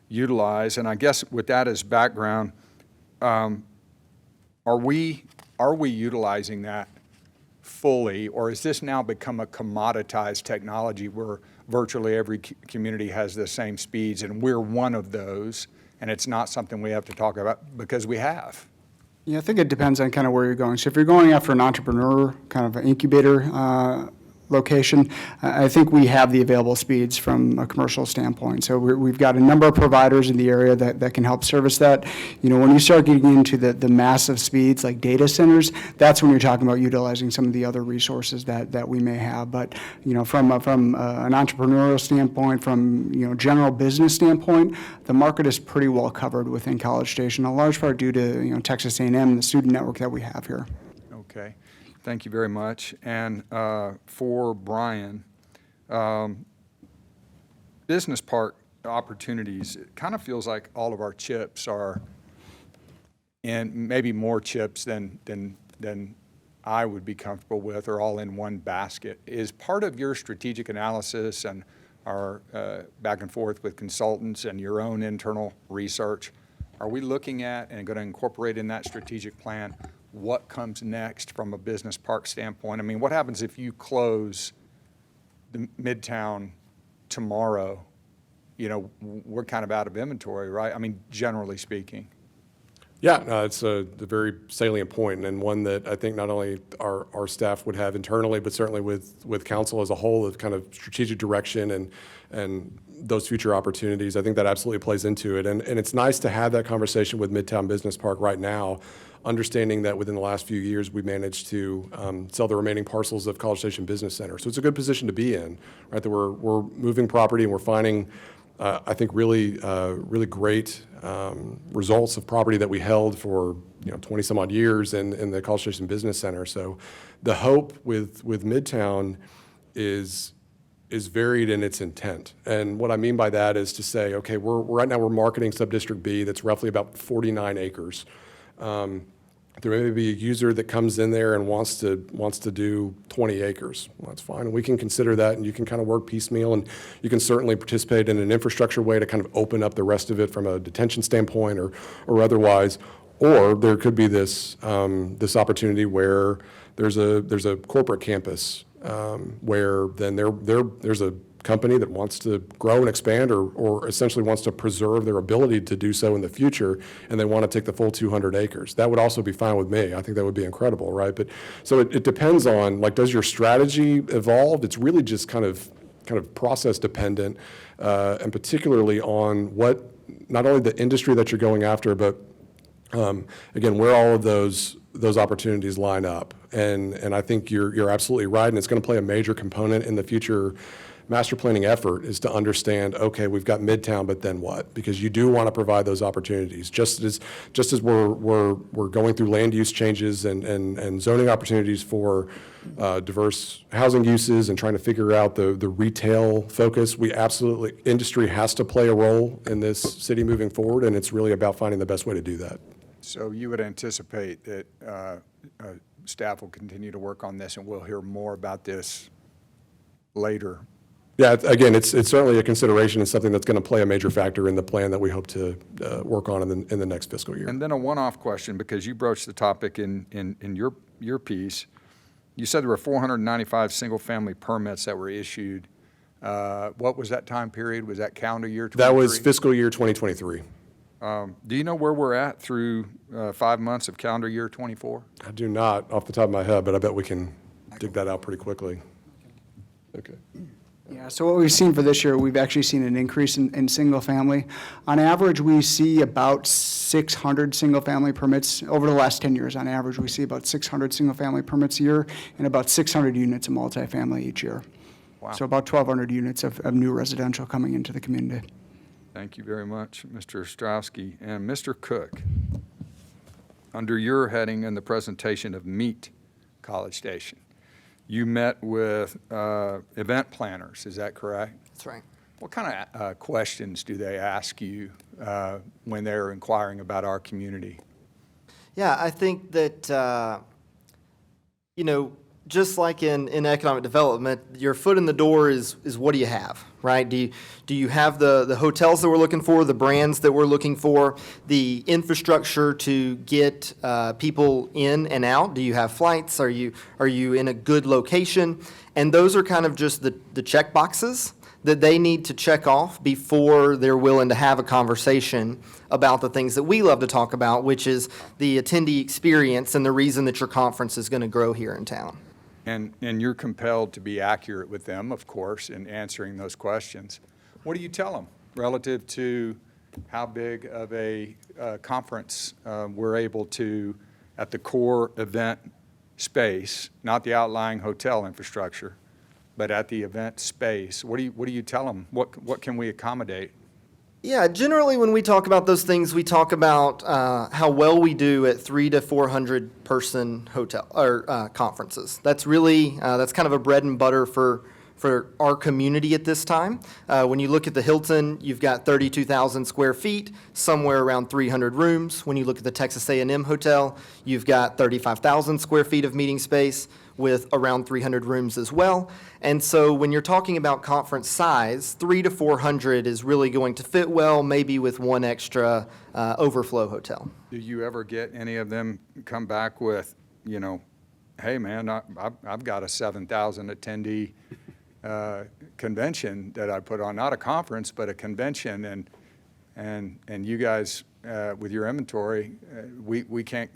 S9: utilize. And I guess with that as background, are we utilizing that fully, or has this now become a commoditized technology where virtually every community has the same speeds and we're one of those, and it's not something we have to talk about because we have?
S2: Yeah, I think it depends on kind of where you're going. So if you're going after an entrepreneur, kind of an incubator location, I think we have the available speeds from a commercial standpoint. So we've got a number of providers in the area that can help service that. When you start getting into the massive speeds like data centers, that's when you're talking about utilizing some of the other resources that we may have. But from an entrepreneurial standpoint, from general business standpoint, the market is pretty well covered within College Station, a large part due to Texas A&M and the student network that we have here.
S9: Okay. Thank you very much. And for Brian, business park opportunities, it kind of feels like all of our chips are, and maybe more chips than I would be comfortable with, are all in one basket. Is part of your strategic analysis and our back and forth with consultants and your own internal research, are we looking at and going to incorporate in that strategic plan what comes next from a business park standpoint? I mean, what happens if you close the Midtown tomorrow? We're kind of out of inventory, right? I mean, generally speaking.
S3: Yeah, no, it's a very salient point, and one that I think not only our staff would have internally, but certainly with council as a whole, of kind of strategic direction and those future opportunities. I think that absolutely plays into it. And it's nice to have that conversation with Midtown Business Park right now, understanding that within the last few years, we managed to sell the remaining parcels of College Station Business Center. So it's a good position to be in, right? That we're moving property and we're finding, I think, really great results of property that we held for 20 some odd years in the College Station Business Center. So the hope with Midtown is varied in its intent. And what I mean by that is to say, okay, right now we're marketing Subdistrict B that's roughly about 49 acres. There may be a user that comes in there and wants to do 20 acres. Well, that's fine. We can consider that, and you can kind of work piecemeal, and you can certainly participate in an infrastructure way to kind of open up the rest of it from a detention standpoint or otherwise. Or there could be this opportunity where there's a corporate campus where then there's a company that wants to grow and expand or essentially wants to preserve their ability to do so in the future, and they want to take the full 200 acres. That would also be fine with me. I think that would be incredible, right? But so it depends on, like, does your strategy evolve? It's really just kind of process dependent, and particularly on what, not only the industry that you're going after, but again, where all of those opportunities line up. And I think you're absolutely right, and it's going to play a major component in the future master planning effort is to understand, okay, we've got Midtown, but then what? Because you do want to provide those opportunities. Just as we're going through land use changes and zoning opportunities for diverse housing uses and trying to figure out the retail focus, industry has to play a role in this city moving forward, and it's really about finding the best way to do that.
S9: So you would anticipate that staff will continue to work on this, and we'll hear more about this later?
S3: Yeah, again, it's certainly a consideration and something that's going to play a major factor in the plan that we hope to work on in the next fiscal year.
S9: And then a one-off question, because you broached the topic in your piece. You said there were 495 single-family permits that were issued. What was that time period? Was that calendar year 23?
S3: That was fiscal year 2023.
S9: Do you know where we're at through 5 months of calendar year 24?
S3: I do not off the top of my head, but I bet we can dig that out pretty quickly. Okay.
S2: Yeah, so what we've seen for this year, we've actually seen an increase in single-family. On average, we see about 600 single-family permits. Over the last 10 years, on average, we see about 600 single-family permits a year and about 600 units of multifamily each year.
S9: Wow.
S2: So about 1,200 units of new residential coming into the community.
S9: Thank you very much, Mr. Ostrowski. And Mr. Cook, under your heading in the presentation of Meet College Station, you met with event planners, is that correct?
S4: That's right.
S9: What kind of questions do they ask you when they're inquiring about our community?
S4: Yeah, I think that, just like in economic development, your foot in the door is what do you have, right? Do you have the hotels that we're looking for, the brands that we're looking for, the infrastructure to get people in and out? Do you have flights? Are you in a good location? And those are kind of just the check boxes that they need to check off before they're willing to have a conversation about the things that we love to talk about, which is the attendee experience and the reason that your conference is going to grow here in town.
S9: And you're compelled to be accurate with them, of course, in answering those questions. What do you tell them relative to how big of a conference we're able to, at the core event space, not the outlying hotel infrastructure, but at the event space? What do you tell them? What can we accommodate?
S4: Yeah, generally when we talk about those things, we talk about how well we do at 300 to 400 person hotel or conferences. That's really that's kind of a bread and butter for our community at this time. When you look at the Hilton, you've got 32,000 square feet, somewhere around 300 rooms. When you look at the Texas A&M Hotel, you've got 35,000 square feet of meeting space with around 300 rooms as well. And so when you're talking about conference size, 300 to 400 is really going to fit well, maybe with one extra overflow hotel.
S9: Do you ever get any of them come back with, hey man, I've got a 7,000 attendee convention that I put on, not a conference, but a convention, and you guys with your inventory, we can't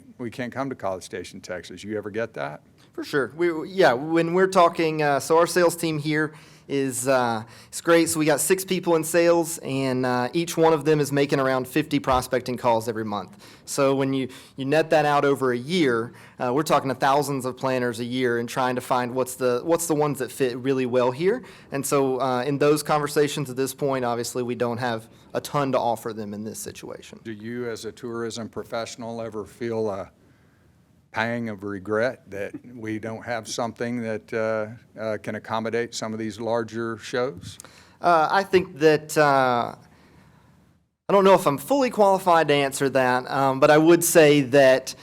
S9: come to College Station, Texas. You ever get that?
S4: For sure. When we're talking, so our sales team here is it's great. So we got 6 people in sales, and each one of them is making around 50 prospecting calls every month. So when you net that out over a year, we're talking to thousands of planners a year and trying to find what's the ones that fit really well here. And so in those conversations at this point, obviously we don't have a ton to offer them in this situation.
S9: Do you, as a tourism professional, ever feel a pang of regret that we don't have something that can accommodate some of these larger shows?
S4: I think that I don't know if I'm fully qualified to answer that, but I would say that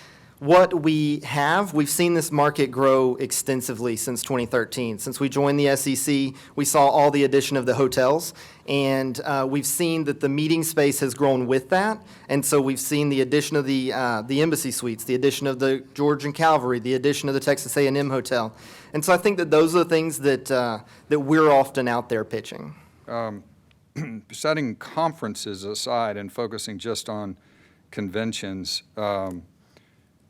S4: what we have, we've seen this market grow extensively since 2013. Since we joined the SEC, we saw all the addition of the hotels, and we've seen that the meeting space has grown with that. And so we've seen the addition of the Embassy Suites, the addition of the Georgian Cavalry, the addition of the Texas A&M Hotel. And so I think that those are the things that we're often out there pitching.
S9: Setting conferences aside and focusing just on conventions,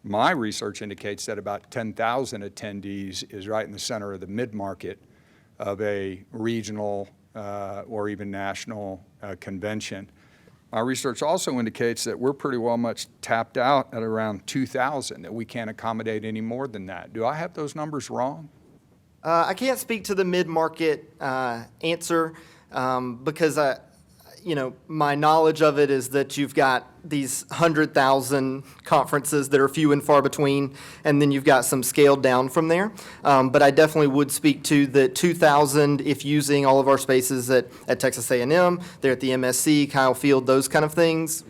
S9: my research indicates that about 10,000 attendees is right in the center of the mid-market of a regional or even national convention. My research also indicates that we're pretty well much tapped out at around 2,000, that we can't accommodate any more than that. Do I have those numbers wrong?
S4: I can't speak to the mid-market answer because my knowledge of it is that you've got these 100,000 conferences that are few and far between, and then you've got some scaled down from there. But I definitely would speak to the 2,000 if using all of our spaces at Texas A&M, there at the MSC, Kyle Field, those kind of things,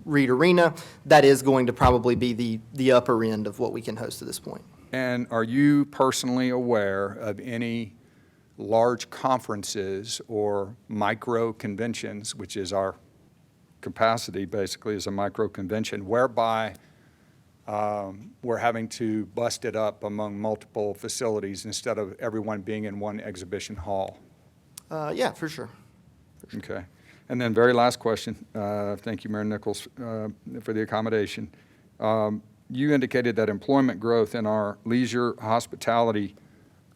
S4: Reed Arena. That is going to probably be the upper end of what we can host at this point.
S9: And are you personally aware of any large conferences or micro conventions, which is our capacity basically as a micro convention, whereby we're having to bust it up among multiple facilities instead of everyone being in one exhibition hall?
S4: Yeah, for sure.
S9: Okay. And then very last question. Thank you, Mayor Nichols, for the accommodation. You indicated that employment growth in our leisure hospitality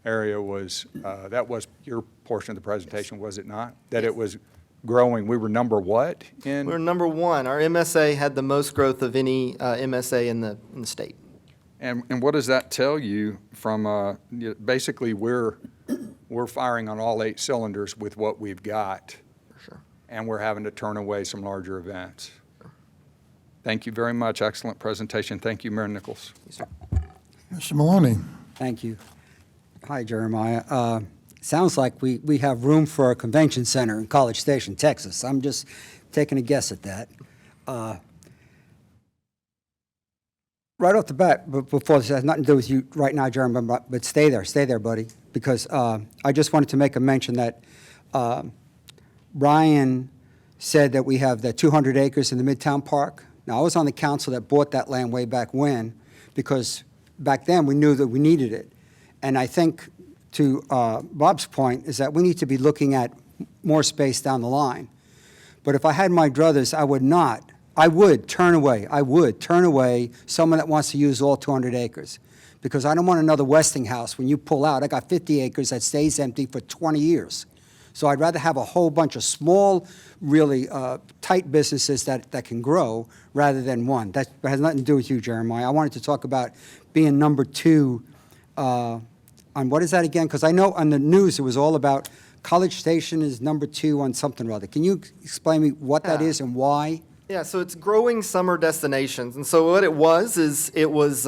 S9: area was, that was your portion of the presentation, was it not? That it was growing. We were number what in?
S4: We're number one. Our MSA had the most growth of any MSA in the state.
S9: And what does that tell you from, basically we're firing on all 8 cylinders with what we've got.
S4: For sure.
S9: And we're having to turn away some larger events. Thank you very much. Excellent presentation. Thank you, Mayor Nichols.
S4: Yes, sir.
S1: Mr. Maloney.
S10: Thank you. Hi, Jeremiah. Sounds like we have room for a convention center in College Station, Texas. I'm just taking a guess at that. Right off the bat, before this has nothing to do with you right now, Jeremiah, but stay there, buddy, because I just wanted to make a mention that Brian said that we have the 200 acres in the Midtown Park. Now, I was on the council that bought that land way back when, because back then we knew that we needed it. And I think, to Bob's point, is that we need to be looking at more space down the line. But if I had my druthers, I would turn away someone that wants to use all 200 acres. Because I don't want another Westinghouse. When you pull out, I got 50 acres that stays empty for 20 years. So I'd rather have a whole bunch of small, really tight businesses that can grow rather than one. That has nothing to do with you, Jeremiah. I wanted to talk about being number 2 on what is that again? Because I know on the news it was all about College Station is number 2 on something or other. Can you explain me what that is and why?
S4: Yeah, so it's growing summer destinations. And so what it was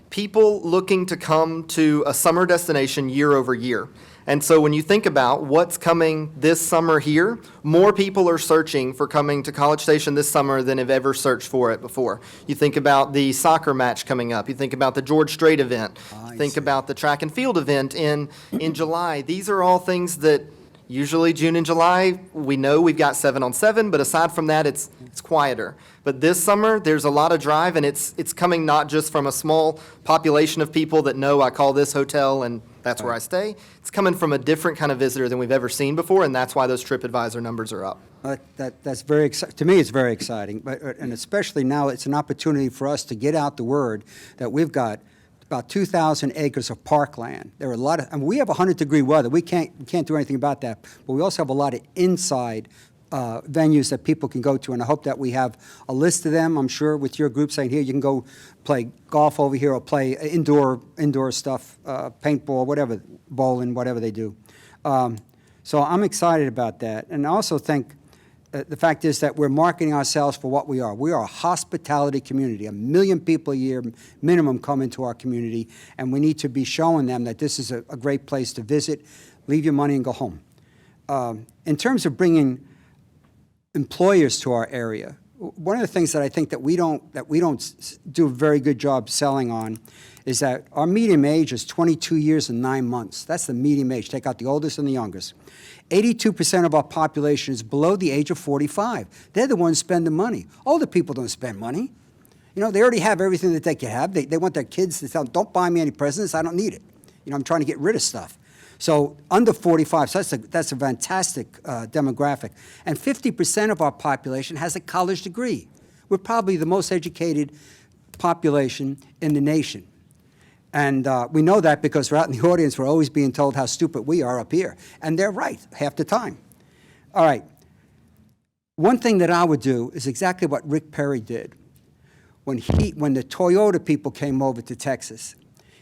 S4: people looking to come to a summer destination year over year. And so when you think about what's coming this summer here, more people are searching for coming to College Station this summer than have ever searched for it before. You think about the soccer match coming up. You think about the George Strait event. Think about the track and field event in July. These are all things that usually June and July, we know we've got 7-on-7, but aside from that, it's quieter. But this summer, there's a lot of drive, and it's coming not just from a small population of people that know I call this hotel and that's where I stay. It's coming from a different kind of visitor than we've ever seen before, and that's why those TripAdvisor numbers are up.
S10: That's very exciting. To me, it's very exciting, and especially now it's an opportunity for us to get out the word that we've got about 2,000 acres of parkland. There are a lot of, I mean, we have 100-degree weather. We can't do anything about that, but we also have a lot of inside venues that people can go to, and I hope that we have a list of them. I'm sure with your group saying, here, you can go play golf over here or play indoor stuff, paintball, whatever, bowling, whatever they do. So I'm excited about that. And I also think the fact is that we're marketing ourselves for what we are. We are a hospitality community. 1 million people a year minimum come into our community, and we need to be showing them that this is a great place to visit, leave your money and go home. In terms of bringing employers to our area, one of the things that I think that we don't do a very good job selling on is that our median age is 22 years and 9 months. That's the median age. Take out the oldest and the youngest. 82% of our population is below the age of 45. They're the ones spending money. Older people don't spend money. You know, they already have everything that they can have. They want their kids to tell them, don't buy me any presents, I don't need it. You know, I'm trying to get rid of stuff. So under 45, so that's a fantastic demographic. And 50% of our population has a college degree. We're probably the most educated population in the nation. And we know that because we're out in the audience, we're always being told how stupid we are up here. And they're right, half the time. All right. One thing that I would do is exactly what Rick Perry did. When the Toyota people came over to Texas,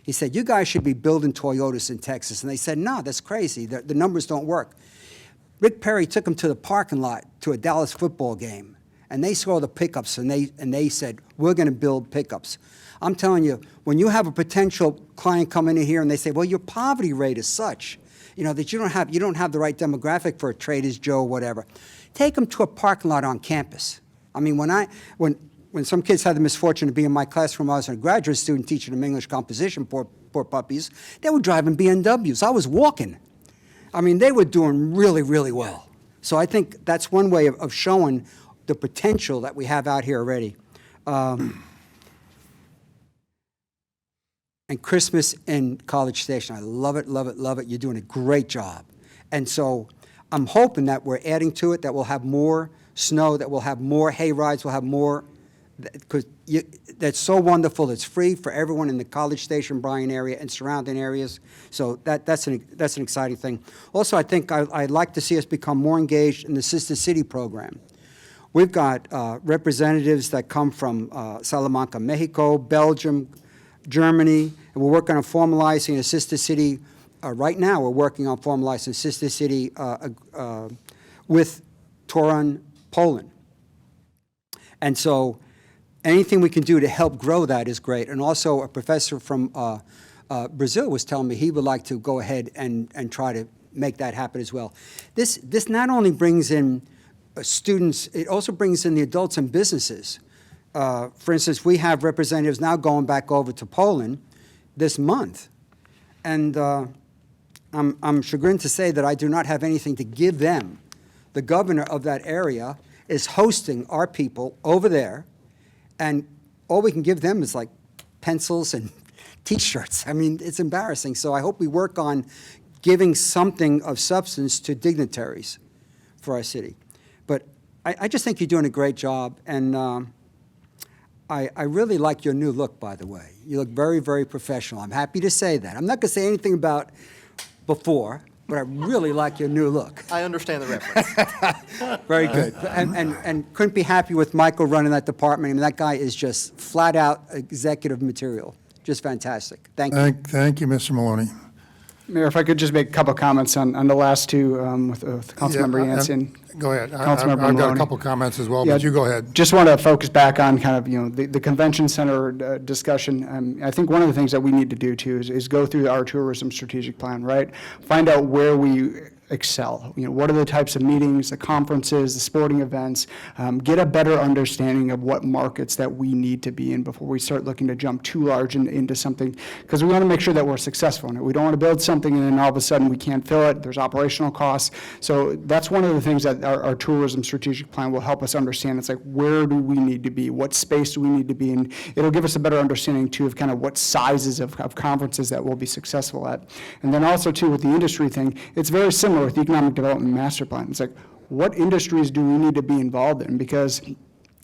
S10: He said, you guys should be building Toyotas in Texas. And they said, no, that's crazy. The numbers don't work. Rick Perry took them to the parking lot to a Dallas football game, and they saw the pickups, and they said, we're going to build pickups. I'm telling you, when you have a potential client come in here and they say, well, your poverty rate is such, that you don't have the right demographic for a Trader's Joe or whatever, take them to a parking lot on campus. I mean, when some kids had the misfortune to be in my classroom, I was a graduate student teaching them English composition, poor puppies, they were driving BMWs. I was walking. I mean, they were doing really, really well. So I think that's one way of showing the potential that we have out here already. And Christmas in College Station, I love it, love it, love it. You're doing a great job. And so I'm hoping that we're adding to it, that we'll have more snow, that we'll have more hay rides, we'll have more, because that's so wonderful. It's free for everyone in the College Station, Bryan area and surrounding areas. So that's an exciting thing. Also, I think I'd like to see us become more engaged in the Sister City program. We've got representatives that come from Salamanca, Mexico, Belgium, Germany, and we're working on formalizing a Sister City. Right now, we're working on formalizing Sister City with Torun, Poland. And so anything we can do to help grow that is great. And also a professor from Brazil was telling me he would like to go ahead and try to make that happen as well. This not only brings in students, it also brings in the adults and businesses. For instance, we have representatives now going back over to Poland this month. And I'm chagrined to say that I do not have anything to give them. The governor of that area is hosting our people over there, and all we can give them is like pencils and T-shirts. I mean, it's embarrassing. So I hope we work on giving something of substance to dignitaries for our city. But I just think you're doing a great job, and I really like your new look, by the way. You look very, very professional. I'm happy to say that. I'm not going to say anything about before, but I really like your new look.
S4: I understand the reference.
S10: Very good. And couldn't be happy with Michael running that department. I mean, that guy is just flat-out executive material. Just fantastic. Thank you.
S2: Thank you, Mr. Maloney.
S11: Mayor, if I could just make a couple of comments on the last two with Councilmember
S1: Yeah,
S11: Yancey.
S1: Go ahead.
S11: Councilmember
S1: I've got a
S11: Maloney.
S1: couple comments as well,
S11: Yeah,
S1: but you go ahead.
S11: Just want to focus back on kind of, the convention center discussion. I think one of the things that we need to do too is go through our tourism strategic plan, right? Find out where we excel. What are the types of meetings, the conferences, the sporting events, get a better understanding of what markets that we need to be in before we start looking to jump too large into something, because we want to make sure that we're successful in it. We don't want to build something and then all of a sudden we can't fill it. There's operational costs. So that's one of the things that our tourism strategic plan will help us understand. It's like, where do we need to be? What space do we need to be in? It'll give us a better understanding too of kind of what sizes of conferences that we'll be successful at. And then also too with the industry thing, it's very similar with the Economic Development Master Plan. It's like, what industries do we need to be involved in? Because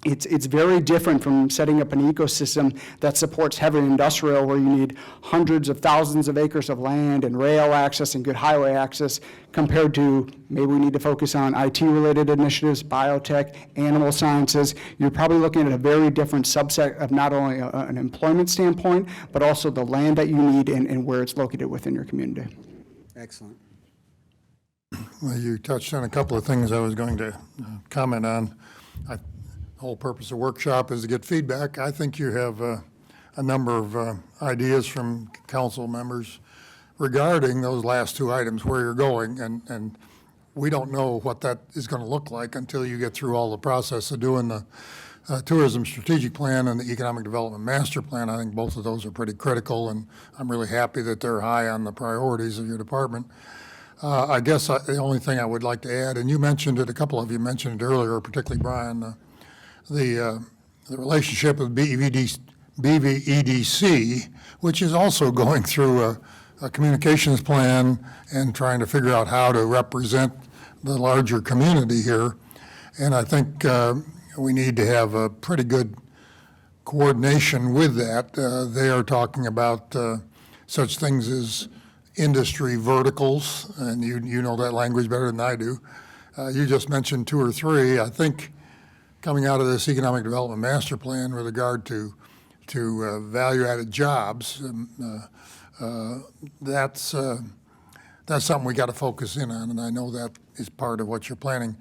S11: it's very different from setting up an ecosystem that supports heavy industrial, where you need hundreds of thousands of acres of land and rail access and good highway access, compared to maybe we need to focus on IT-related initiatives, biotech, animal sciences. You're probably looking at a very different subset of not only an employment standpoint, but also the land that you need and where it's located within your community.
S10: Excellent.
S1: Well, you touched on a couple of things I was going to comment on. The whole purpose of workshop is to get feedback. I think you have a number of ideas from council members regarding those last two items, where you're going, and we don't know what that is going to look like until you get through all the process of doing the tourism strategic plan and the economic development master plan. I think both of those are pretty critical, and I'm really happy that they're high on the priorities of your department. I guess the only thing I would like to add, and you mentioned it, a couple of you mentioned it earlier, particularly Brian, the relationship with BVEDC, which is also going through a communications plan and trying to figure out how to represent the larger community here. And I think we need to have a pretty good coordination with that. They are talking about such things as industry verticals, and you know that language better than I do. You just mentioned two or three. I think coming out of this economic development master plan with regard to value-added jobs, that's something we got to focus in on, and I know that is part of what you're planning.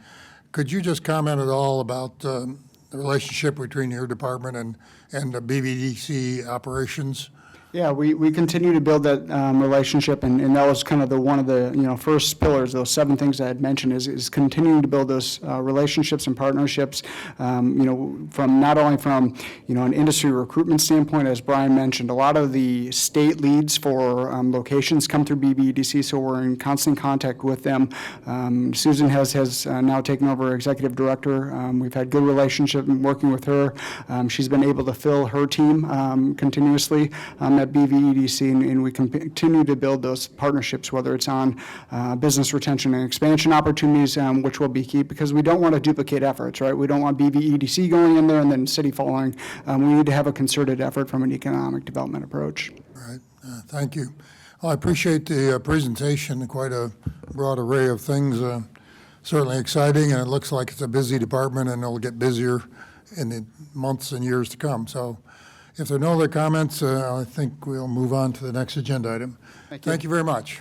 S1: Could you just comment at all about the relationship between your department and the BVDC operations?
S11: Yeah, we continue to build that relationship, and that was kind of one of the first pillars. Those 7 things I had mentioned is continuing to build those relationships and partnerships. From not only from an industry recruitment standpoint, as Brian mentioned, a lot of the state leads for locations come through BVDC, so we're in constant contact with them. Susan has now taken over executive director. We've had good relationship working with her. She's been able to fill her team continuously at BVEDC, and we continue to build those partnerships, whether it's on business retention and expansion opportunities, which will be key, because we don't want to duplicate efforts, right? We don't want BVEDC going in there and then city following. We need to have a concerted effort from an economic development approach.
S1: Right. Thank you. Well, I appreciate the presentation, quite a broad array of things. Certainly exciting, and it looks like it's a busy department, and it'll get busier in the months and years to come. So if there are no other comments, I think we'll move on to the next agenda item. Thank you very much.